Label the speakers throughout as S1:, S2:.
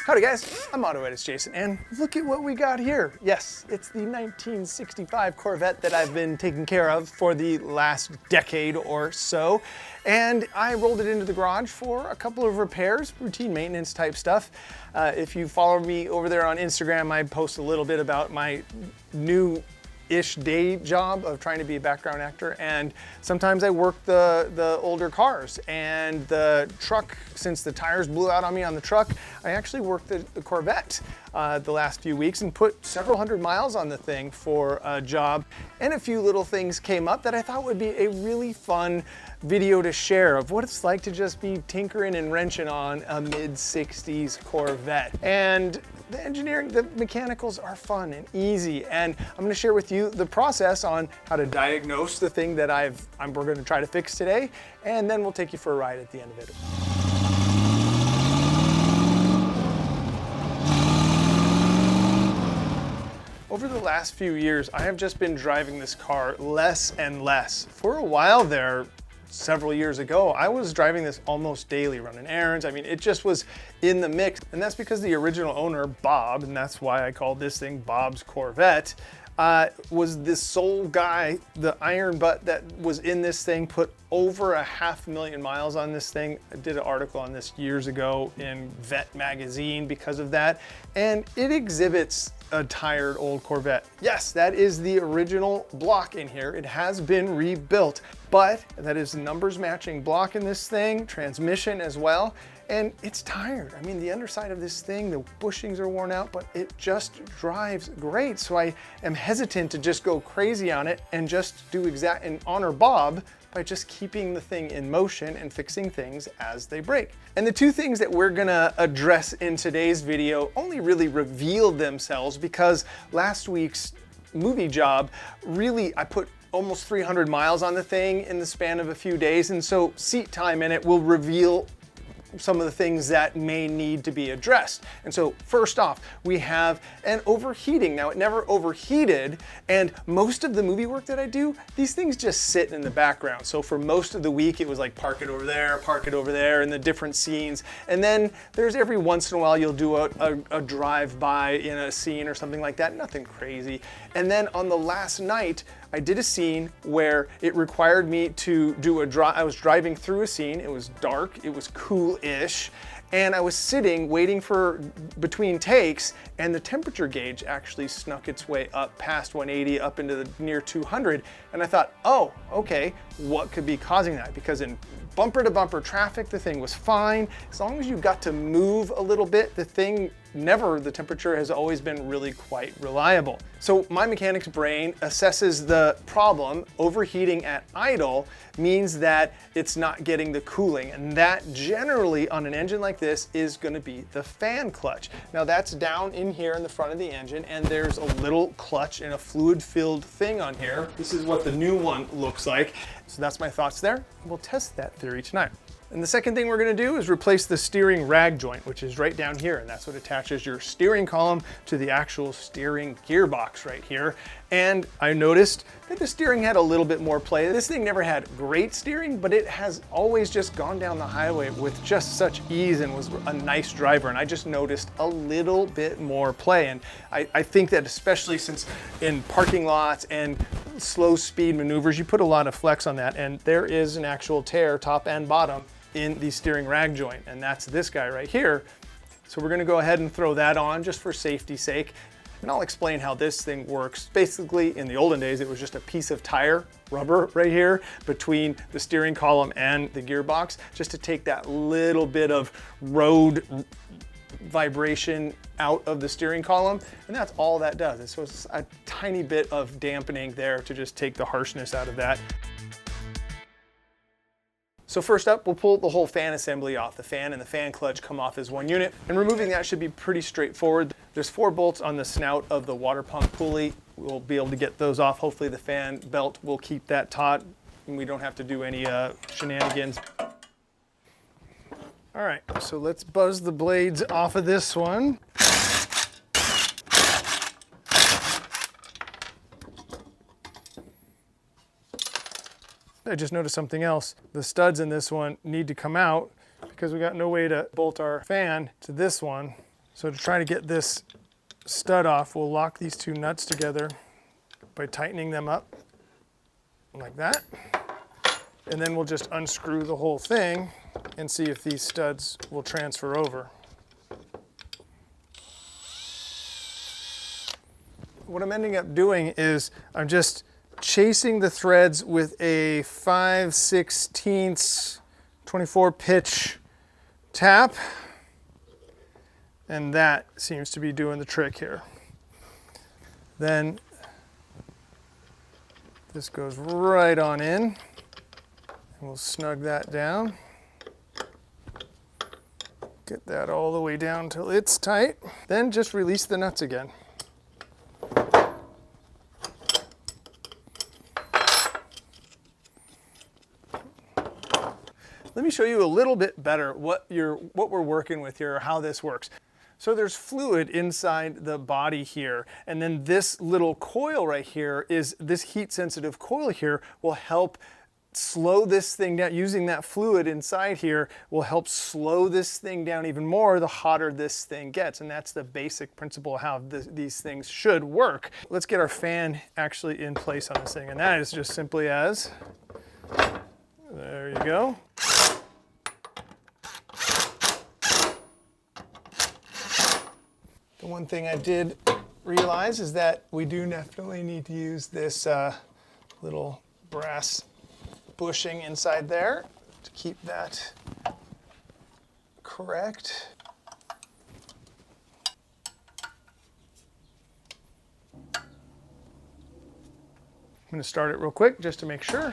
S1: Howdy guys, I'm AutoEdits Jason, and look at what we got here. Yes, it's the 1965 Corvette that I've been taking care of for the last decade or so. And I rolled it into the garage for a couple of repairs, routine maintenance type stuff. If you follow me over there on Instagram, I post a little bit about my new-ish day job of trying to be a background actor, and sometimes I work the older cars. And the truck, since the tires blew out on me on the truck, I actually worked the Corvette the last few weeks and put several hundred miles on the thing for a job. And a few little things came up that I thought would be a really fun video to share of what it's like to just be tinkering and wrenching on a mid-60s Corvette. And the engineering, the mechanicals are fun and easy, and I'm going to share with you the process on how to diagnose the thing that we're going to try to fix today, and then we'll take you for a ride at the end of it. Over the last few years, I have just been driving this car less and less. For a while there, several years ago, I was driving this almost daily, running errands. I mean, it just was in the mix. And that's because the original owner, Bob, and that's why I called this thing Bob's Corvette, was this sole guy, the iron butt that was in this thing, put over 500,000 miles on this thing. I did an article on this years ago in Vet magazine because of that. And it exhibits a tired old Corvette. Yes, that is the original block in here. It has been rebuilt, but that is numbers matching block in this thing, transmission as well, and it's tired. I mean, the underside of this thing, the bushings are worn out, but it just drives great. So I am hesitant to just go crazy on it and just do and honor Bob by just keeping the thing in motion and fixing things as they break. And the two things that we're gonna address in today's video only really revealed themselves because last week's movie job, really, I put almost 300 miles on the thing in the span of a few days, and so seat time in it will reveal some of the things that may need to be addressed. And so first off, we have an overheating. Now, it never overheated, and most of the movie work that I do, these things just sit in the background. So for most of the week, it was like park it over there in the different scenes. And then there's every once in a while you'll do a drive-by in a scene or something like that, nothing crazy. And then on the last night, I did a scene where it required me to do I was driving through a scene, it was dark, it was cool-ish, and I was sitting waiting for between takes, and the temperature gauge actually snuck its way up past 180, up into the near 200, and I thought, oh, okay, what could be causing that? Because in bumper to bumper traffic, the thing was fine. As long as you got to move a little bit, the temperature has always been really quite reliable. So my mechanic's brain assesses the problem. Overheating at idle means that it's not getting the cooling, and that generally on an engine like this is going to be the fan clutch. Now that's down in here in the front of the engine, and there's a little clutch and a fluid-filled thing on here. This is what the new one looks like. So that's my thoughts there. We'll test that theory tonight. And the second thing we're going to do is replace the steering rag joint, which is right down here, and that's what attaches your steering column to the actual steering gearbox right here. And I noticed that the steering had a little bit more play. This thing never had great steering, but it has always just gone down the highway with just such ease and was a nice driver, and I just noticed a little bit more play. And I think that especially since in parking lots and slow speed maneuvers, you put a lot of flex on that, and there is an actual tear, top and bottom, in the steering rag joint, and that's this guy right here. So we're gonna go ahead and throw that on just for safety's sake, and I'll explain how this thing works. Basically, in the olden days, it was just a piece of tire, rubber right here, between the steering column and the gearbox, just to take that little bit of road vibration out of the steering column, and that's all that does. So it's a tiny bit of dampening there to just take the harshness out of that. So first up, we'll pull the whole fan assembly off. The fan and the fan clutch come off as one unit, and removing that should be pretty straightforward. There's 4 bolts on the snout of the water pump pulley. We'll be able to get those off. Hopefully the fan belt will keep that taut, and we don't have to do any shenanigans. All right, so let's buzz the blades off of this one. I just noticed something else. The studs in this one need to come out because we got no way to bolt our fan to this one. So to try to get this stud off, we'll lock these two nuts together by tightening them up like that. And then we'll just unscrew the whole thing and see if these studs will transfer over. What I'm ending up doing is I'm just chasing the threads with a 5/16 24 pitch tap, and that seems to be doing the trick here. Then this goes right on in, and we'll snug that down. Get that all the way down till it's tight. Then just release the nuts again. Let me show you a little bit better what we're working with here, or how this works. So there's fluid inside the body here, and then this little coil right here is this heat sensitive coil here will help slow this thing down. Using that fluid inside here will help slow this thing down even more the hotter this thing gets, and that's the basic principle of how these things should work. Let's get our fan actually in place on this thing, and that is just simply as, there you go. The one thing I did realize is that we do definitely need to use this little brass bushing inside there to keep that correct. I'm going to start it real quick just to make sure.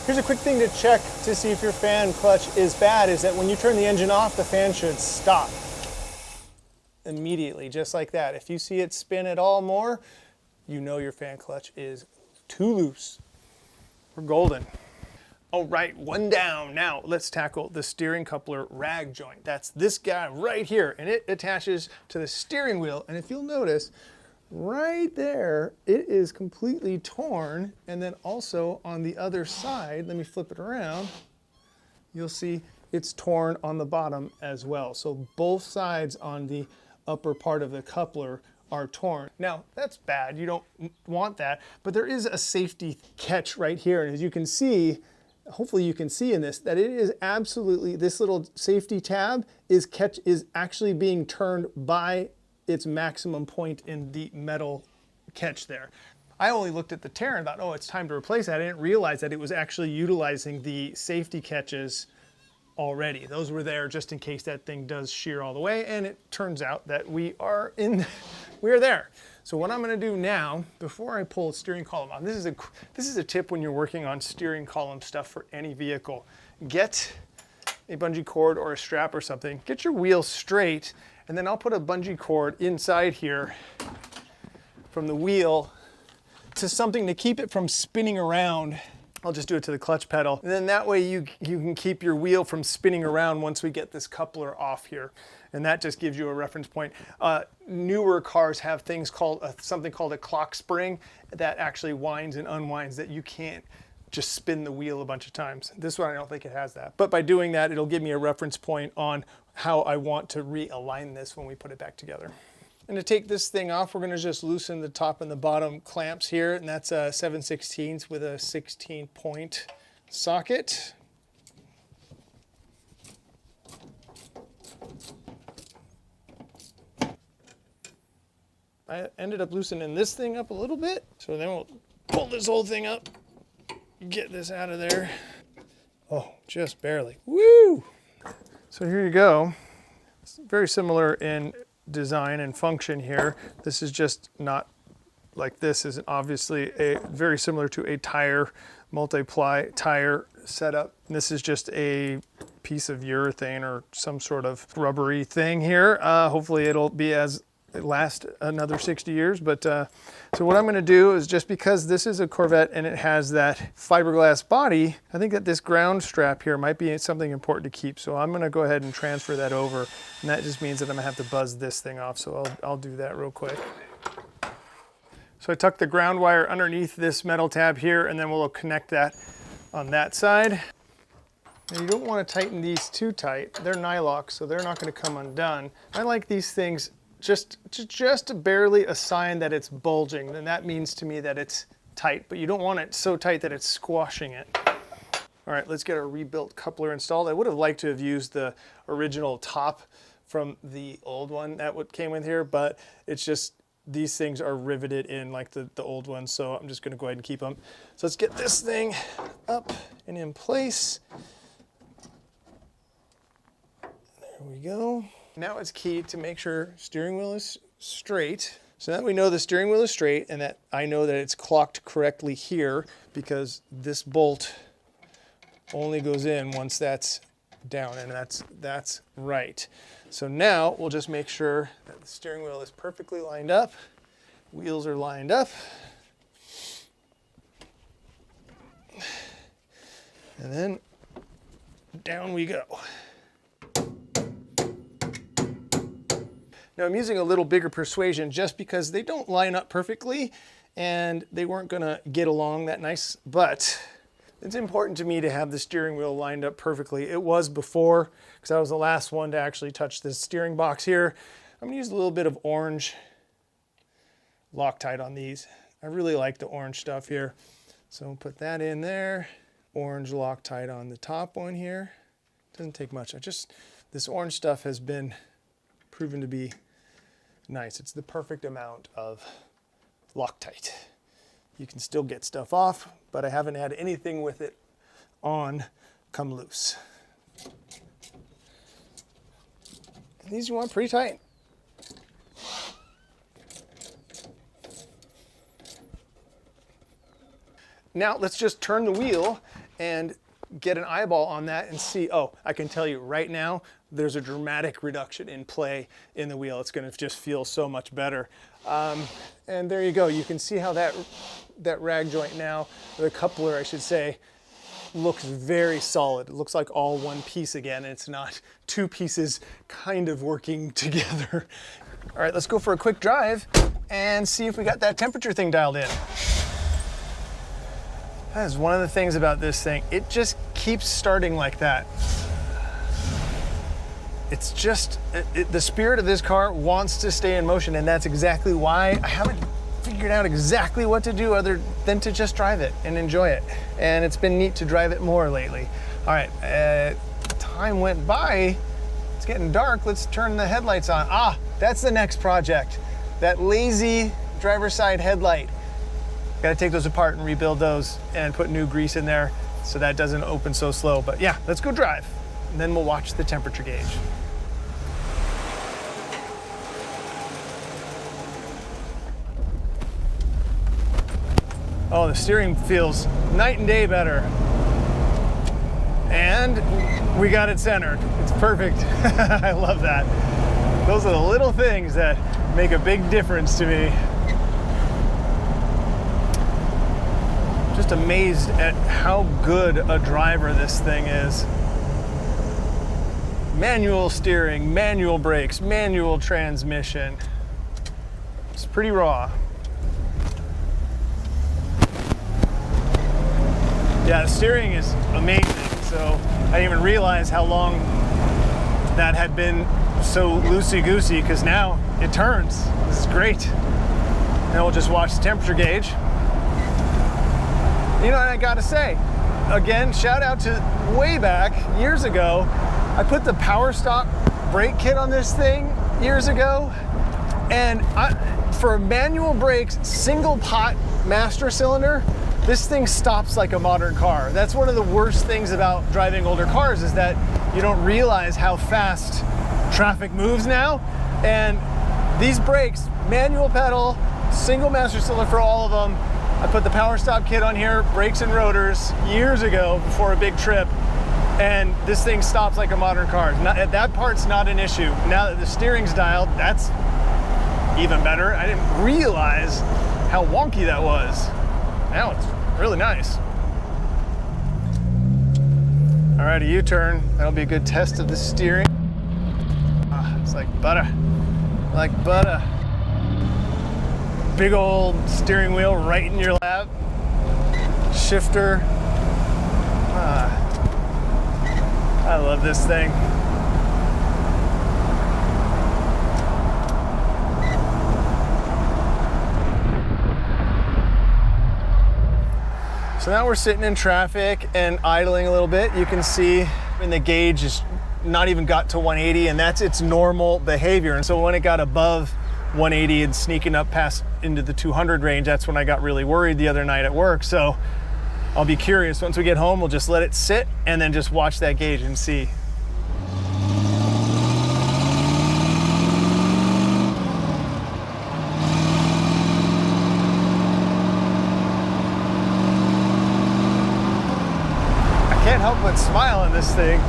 S1: Here's a quick thing to check to see if your fan clutch is bad, is that when you turn the engine off, the fan should stop immediately, just like that. If you see it spin at all more, you know your fan clutch is too loose. We're golden. All right, one down. Now let's tackle the steering coupler rag joint. That's this guy right here, and it attaches to the steering wheel. And if you'll notice, right there, it is completely torn. And then also on the other side, let me flip it around, you'll see it's torn on the bottom as well. So both sides on the upper part of the coupler are torn. Now, that's bad. You don't want that, but there is a safety catch right here. And as you can see, hopefully you can see in this, that it is absolutely, this little safety tab is actually being turned by its maximum point in the metal catch there. I only looked at the tear and thought, oh, it's time to replace that. I didn't realize that it was actually utilizing the safety catches already. Those were there just in case that thing does shear all the way, and it turns out that we are there. So what I'm going to do now, before I pull the steering column on, this is a tip when you're working on steering column stuff for any vehicle. Get a bungee cord or a strap or something. Get your wheel straight, and then I'll put a bungee cord inside here from the wheel to something to keep it from spinning around. I'll just do it to the clutch pedal. And then that way you can keep your wheel from spinning around once we get this coupler off here. And that just gives you a reference point. Newer cars have things called something called a clock spring that actually winds and unwinds, that you can't just spin the wheel a bunch of times. This one, I don't think it has that. But by doing that, it'll give me a reference point on how I want to realign this when we put it back together. And to take this thing off, we're going to just loosen the top and the bottom clamps here, and that's a 7/16 with a 16-point socket. I ended up loosening this thing up a little bit, so then we'll pull this whole thing up, get this out of there. Oh, just barely. Woo! So here you go. It's very similar in design and function here. This is just not like this. Is obviously very similar to a tire, multi-ply tire setup. And this is just a piece of urethane or some sort of rubbery thing here. Hopefully it'll last another 60 years. But so what I'm going to do is, just because this is a Corvette and it has that fiberglass body, I think that this ground strap here might be something important to keep. So I'm going to go ahead and transfer that over, and that just means that I'm going to have to buzz this thing off. So I'll do that real quick. So I tuck the ground wire underneath this metal tab here, and then we'll connect that on that side. Now you don't want to tighten these too tight. They're nylock, so they're not going to come undone. I like these things just barely a sign that it's bulging. Then that means to me that it's tight, but you don't want it so tight that it's squashing it. All right, let's get our rebuilt coupler installed. I would have liked to have used the original top from the old one that came with here, but it's just these things are riveted in like the old ones, so I'm just gonna go ahead and keep them. So let's get this thing up and in place. There we go. Now it's key to make sure steering wheel is straight. So now that we know the steering wheel is straight and that I know that it's clocked correctly here, because this bolt only goes in once that's down, and that's right. So now we'll just make sure that the steering wheel is perfectly lined up, wheels are lined up, and then down we go. Now I'm using a little bigger persuasion just because they don't line up perfectly and they weren't gonna get along that nice, but it's important to me to have the steering wheel lined up perfectly. It was before, because I was the last one to actually touch this steering box here. I'm gonna use a little bit of orange Loctite on these. I really like the orange stuff here. So we'll put that in there. Orange Loctite on the top one here. Doesn't take much. This orange stuff has been proven to be nice. It's the perfect amount of Loctite. You can still get stuff off, but I haven't had anything with it on come loose. And these you want pretty tight. Now let's just turn the wheel and get an eyeball on that and see. Oh, I can tell you right now, there's a dramatic reduction in play in the wheel. It's going to just feel so much better. And there you go. You can see how that rag joint now, the coupler I should say, looks very solid. It looks like all one piece again. And it's not two pieces kind of working together. All right, let's go for a quick drive and see if we got that temperature thing dialed in. That is one of the things about this thing. It just keeps starting like that. It's just, the spirit of this car wants to stay in motion, and that's exactly why I haven't figured out exactly what to do other than to just drive it and enjoy it. And it's been neat to drive it more lately. All right, time went by. It's getting dark. Let's turn the headlights on. Ah, that's the next project. That lazy driver's side headlight. Got to take those apart and rebuild those and put new grease in there so that doesn't open so slow. But yeah, let's go drive. And then we'll watch the temperature gauge. Oh, the steering feels night and day better. And we got it centered. It's perfect. I love that. Those are the little things that make a big difference to me. Just amazed at how good a driver this thing is. Manual steering, manual brakes, manual transmission. It's pretty raw. Yeah, the steering is amazing. So I didn't even realize how long that had been so loosey-goosey, because now it turns. This is great. Now we'll just watch the temperature gauge. You know, and I gotta say, again, shout out to way back, years ago, I put the Power Stop brake kit on this thing years ago, and for manual brakes, single pot master cylinder, this thing stops like a modern car. That's one of the worst things about driving older cars, is that you don't realize how fast traffic moves now. And these brakes, manual pedal, single master cylinder for all of them. I put the Power Stop kit on here, brakes and rotors, years ago before a big trip, and this thing stops like a modern car. That part's not an issue. Now that the steering's dialed, that's even better. I didn't realize how wonky that was. Now it's really nice. All right, a U-turn. That'll be a good test of the steering. It's like butter, like butter. Big old steering wheel right in your lap. Shifter. I love this thing. So now we're sitting in traffic and idling a little bit. You can see when the gauge is not even got to 180, and that's its normal behavior. And so when it got above 180 and sneaking up past into the 200 range, that's when I got really worried the other night at work. So I'll be curious. Once we get home, we'll just let it sit and then just watch that gauge and see. I can't help but smile on this thing.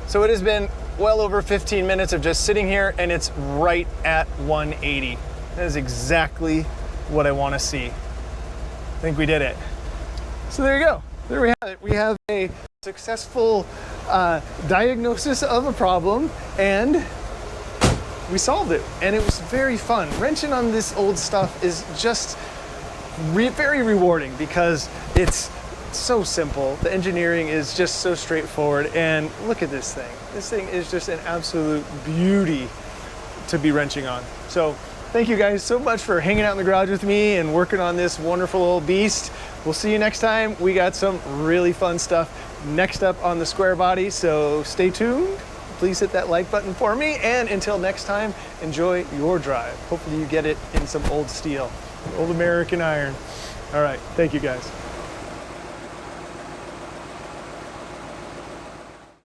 S1: So it has been well over 15 minutes of just sitting here, and it's right at 180. That is exactly what I want to see. I think we did it. So there you go. There we have it. We have a successful diagnosis of a problem, and we solved it. And it was very fun. Wrenching on this old stuff is just very rewarding because it's so simple. The engineering is just so straightforward, and look at this thing. This thing is just an absolute beauty to be wrenching on. So thank you guys so much for hanging out in the garage with me and working on this wonderful old beast. We'll see you next time. We got some really fun stuff next up on the square body, so stay tuned. Please hit that like button for me, and until next time, enjoy your drive. Hopefully you get it in some old steel, old American iron. All right, thank you guys.